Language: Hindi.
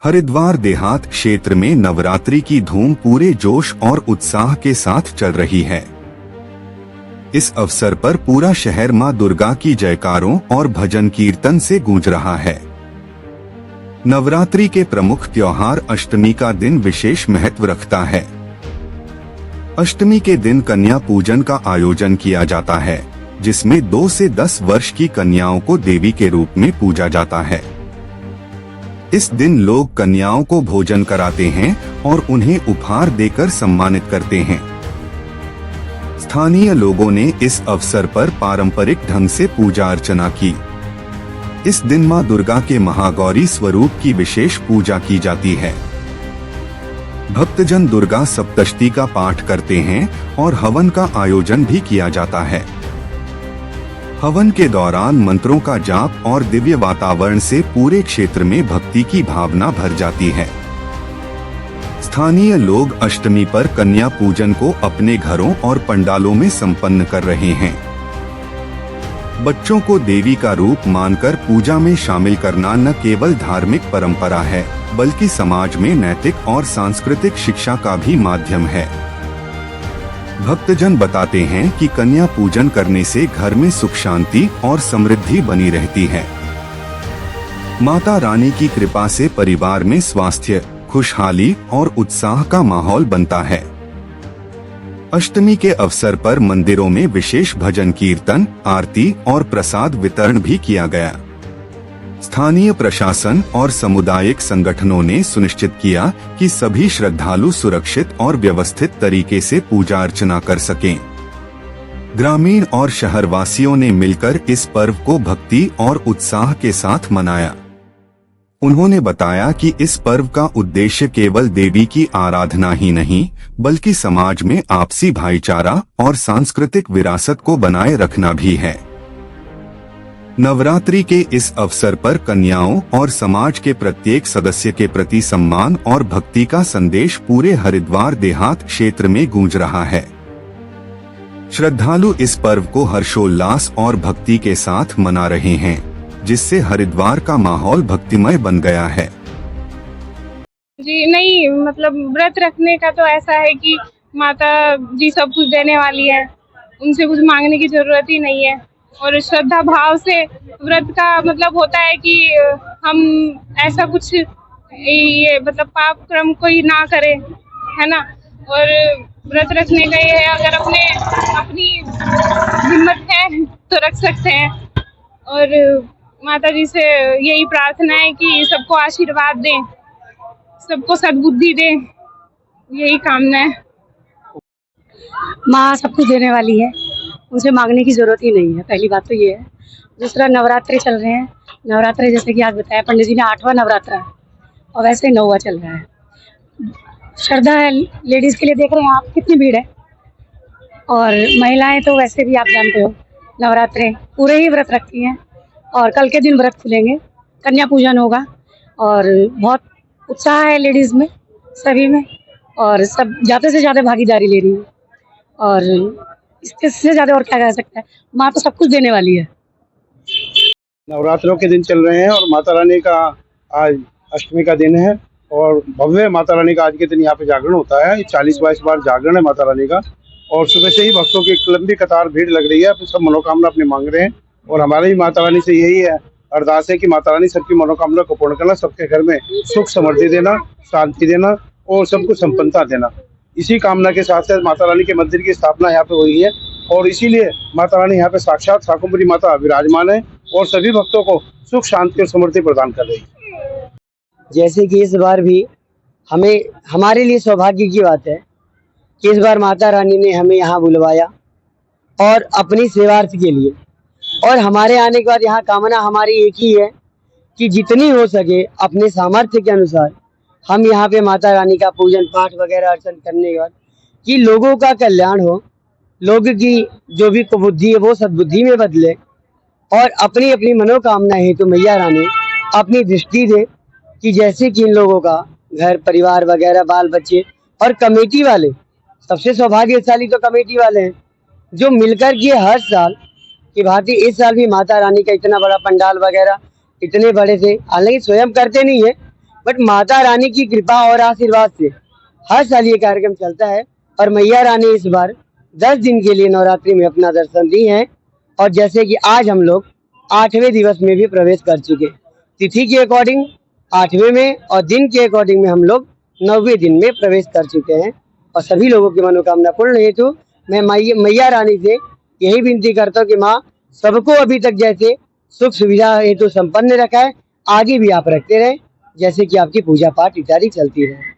हरिद्वार देहात क्षेत्र में नवरात्रि की धूम पूरे जोश और उत्साह के साथ चल रही है। इस अवसर पर पूरा शहर मां दुर्गा की जयकारों और भजन कीर्तन से गूंज रहा है। नवरात्रि के प्रमुख त्योहार अष्टमी का दिन विशेष महत्व रखता है। अष्टमी के दिन कन्या पूजन का आयोजन किया जाता है, जिसमें 2 से 10 वर्ष की कन्याओं को देवी के रूप में पूजा जाता है। इस दिन लोग कन्याओं को भोजन कराते हैं और उन्हें उपहार देकर सम्मानित करते हैं। स्थानीय लोगों ने इस अवसर पर पारंपरिक ढंग से पूजा अर्चना की। इस दिन मां दुर्गा के महागौरी स्वरूप की विशेष पूजा की जाती है। भक्तजन दुर्गा सप्तशती का पाठ करते हैं और हवन का आयोजन भी किया जाता है। हवन के दौरान मंत्रों का जाप और दिव्य वातावरण से पूरे क्षेत्र में भक्ति की भावना भर जाती है। स्थानीय लोग अष्टमी पर कन्या पूजन को अपने घरों और पंडालों में संपन्न कर रहे हैं। बच्चों को देवी का रूप मानकर पूजा में शामिल करना न केवल धार्मिक परंपरा है, बल्कि समाज में नैतिक और सांस्कृतिक शिक्षा का भी माध्यम है। भक्तजन बताते हैं कि कन्या पूजन करने से घर में सुख शांति और समृद्धि बनी रहती है। माता रानी की कृपा से परिवार में स्वास्थ्य, खुशहाली और उत्साह का माहौल बनता है। अष्टमी के अवसर पर मंदिरों में विशेष भजन कीर्तन, आरती और प्रसाद वितरण भी किया गया। स्थानीय प्रशासन और सामुदायिक संगठनों ने सुनिश्चित किया कि सभी श्रद्धालु सुरक्षित और व्यवस्थित तरीके से पूजा अर्चना कर सकें। ग्रामीण और शहरवासियों ने मिलकर इस पर्व को भक्ति और उत्साह के साथ मनाया। उन्होंने बताया कि इस पर्व का उद्देश्य केवल देवी की आराधना ही नहीं, बल्कि समाज में आपसी भाईचारा और सांस्कृतिक विरासत को बनाए रखना भी है। नवरात्रि के इस अवसर पर कन्याओं और समाज के प्रत्येक सदस्य के प्रति सम्मान और भक्ति का संदेश पूरे हरिद्वार देहात क्षेत्र में गूंज रहा है। श्रद्धालु इस पर्व को हर्षोल्लास और भक्ति के साथ मना रहे हैं, जिससे हरिद्वार का माहौल भक्तिमय बन गया है। जी नहीं, मतलब व्रत रखने का तो ऐसा है कि माता जी सब कुछ देने वाली है, उनसे कुछ मांगने की जरूरत ही नहीं है। और श्रद्धा भाव से व्रत का मतलब होता है कि हम ऐसा कुछ ये मतलब पाप कर्म कोई ना करें, है ना। और व्रत रखने का ये है, अगर अपनी हिम्मत है तो रख सकते हैं। और माता जी से यही प्रार्थना है कि सबको आशीर्वाद दें, सबको सद्बुद्धि दें, यही कामना है। माँ सब कुछ देने वाली है, उनसे मांगने की जरूरत ही नहीं है। पहली बात तो ये है। दूसरा, नवरात्रे चल रहे हैं। नवरात्रे जैसे कि आज बताया पंडित जी ने 8वां नवरात्रा है और वैसे 9वां चल रहा है। श्रद्धा है लेडीज के लिए, देख रहे हैं आप कितनी भीड़ है। और महिलाएं तो वैसे भी आप जानते हो नवरात्रे पूरे ही व्रत रखती हैं। और कल के दिन व्रत खुलेंगे, कन्या पूजन होगा और बहुत उत्साह है लेडीज में, सभी में। और सब ज़्यादा से ज़्यादा भागीदारी ले रही है। और इससे ज़्यादा और क्या कह सकता है, माँ तो सब कुछ देने वाली है। नवरात्रों के दिन चल रहे हैं और माता रानी का आज अष्टमी का दिन है और भव्य माता रानी का आज के दिन यहाँ पे जागरण होता है। 40-22 बार जागरण है माता रानी का। और सुबह से ही भक्तों की एक लंबी कतार भीड़ लग रही है। सब मनोकामना अपनी मांग रहे हैं और हमारे भी माता रानी से यही है, अरदास है कि माता रानी सबकी मनोकामना को पूर्ण करना, सबके घर में सुख समृद्धि देना, शांति देना और सबको संपन्नता देना। इसी कामना के साथ साथ माता रानी के मंदिर की स्थापना यहाँ पे हुई है और इसीलिए माता रानी यहाँ पे साक्षात शाकुंभरी माता विराजमान है और सभी भक्तों को सुख शांति और समृद्धि प्रदान कर रही है। जैसे कि इस बार भी हमारे लिए सौभाग्य की बात है कि इस बार माता रानी ने हमें यहाँ बुलवाया और अपनी सेवार्थ के लिए। और हमारे आने के बाद यहाँ कामना हमारी एक ही है कि जितनी हो सके अपने सामर्थ्य के अनुसार हम यहाँ पे माता रानी का पूजन पाठ वगैरह अर्चन करने के बाद कि लोगों का कल्याण हो, लोगों की जो भी कुबुद्धि है वो सद्बुद्धि में बदले और अपनी अपनी मनोकामना है तो मैया रानी अपनी दृष्टि दे कि जैसे कि इन लोगों का घर परिवार वगैरह बाल बच्चे और कमेटी वाले, सबसे सौभाग्यशाली तो कमेटी वाले हैं जो मिलकर के हर साल की भांति इस साल भी माता रानी का इतना बड़ा पंडाल वगैरह इतने बड़े थे। हालांकि स्वयं करते नहीं है बट माता रानी की कृपा और आशीर्वाद से हर साल ये कार्यक्रम चलता है और मैया रानी इस बार 10 दिन के लिए नवरात्रि में अपना दर्शन दी है। और जैसे कि आज हम लोग 8वें दिवस में भी प्रवेश कर चुके, तिथि के अकॉर्डिंग 8वें में और दिन के अकॉर्डिंग में हम लोग 9वें दिन में प्रवेश कर चुके हैं। और सभी लोगों की मनोकामना पूर्ण हेतु मैं मैया रानी से यही विनती करता हूँ कि माँ सबको अभी तक जैसे सुख सुविधा हेतु संपन्न रखा है, आगे भी आप रखते रहें, जैसे कि आपकी पूजा पाठ इत्यादि चलती रहे।